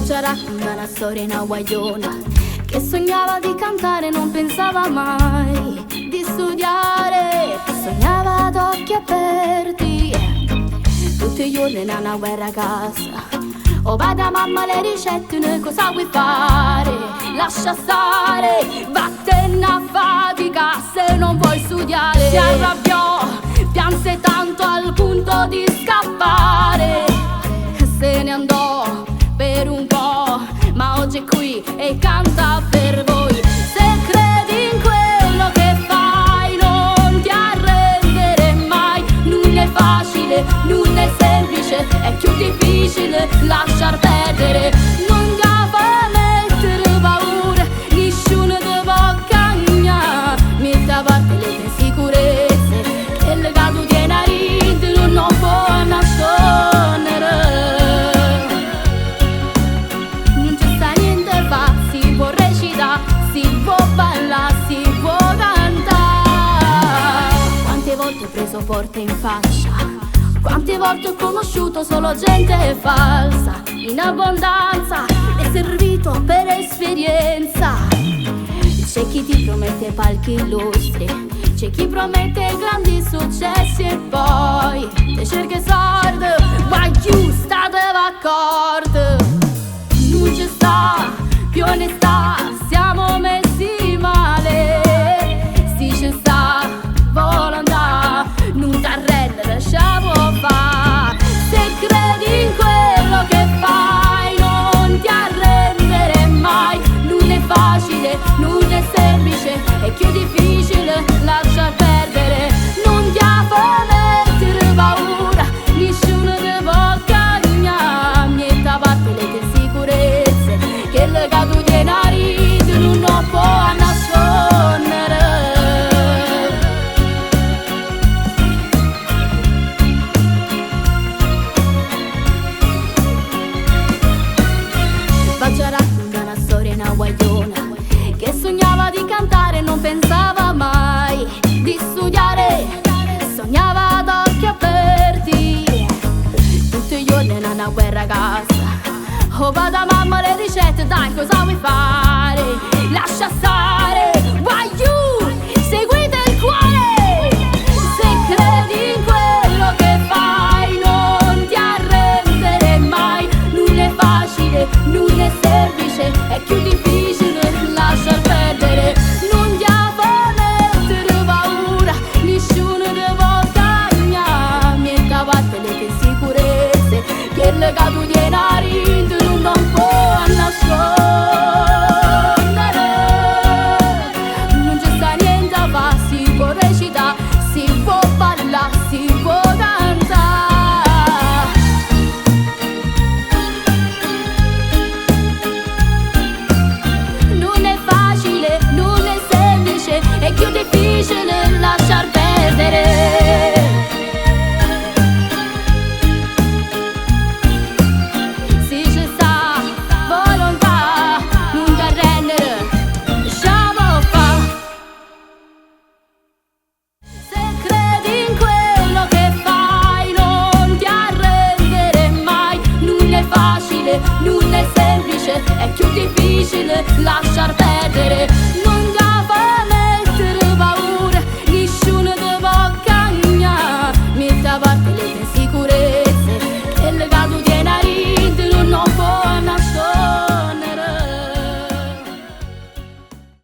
Faccia racconta una storia in hawaiana, che sognava di cantare, non pensava mai di studiare, sognava ad occhi aperti, tutti i giorni in una guerra a casa. Oh vada mamma le ricette, cosa vuoi fare? Lascia stare, vattene a fatica se non vuoi studiare. Si arrabbiò, pianse tanto al punto di scappare, se ne andò per un po', ma oggi è qui e canta per voi. Se credi in quello che fai non ti arrendere mai. Non è facile, non è semplice, è più difficile lasciar perdere. Non devo mettere paura, nessuno ti può cagnare. Mette a parte le tue insicurezze, che il legato di narite non può nascondere. Non ci sta niente fa, si può recitare, si può ballare, si può cantare. Quante volte ho preso porte in faccia, quante volte ho conosciuto solo gente falsa. In abbondanza è servito per esperienza. C'è chi ti promette palchi illustri, c'è chi promette grandi successi e poi te cerca sordi, vai più state d'accordo. Non ci sta più onestà, siamo messi male. Si ci sta volontà, non t'arrendere, lasciamo fa. Se credi in quello che fai non ti arrendere mai. Non è facile, non è semplice, è più difficile lasciar perdere. Non ti mettere paura, nessuno ti può cagnare. Mette a parte le tue insicurezze, che il legato di narite non può nascondere. Faccia racconta una storia in hawaiana, che sognava di cantare, non pensava mai di studiare, sognava ad occhi aperti, tutti i giorni in una guerra a casa. Oh vada mamma le ricette, dai cosa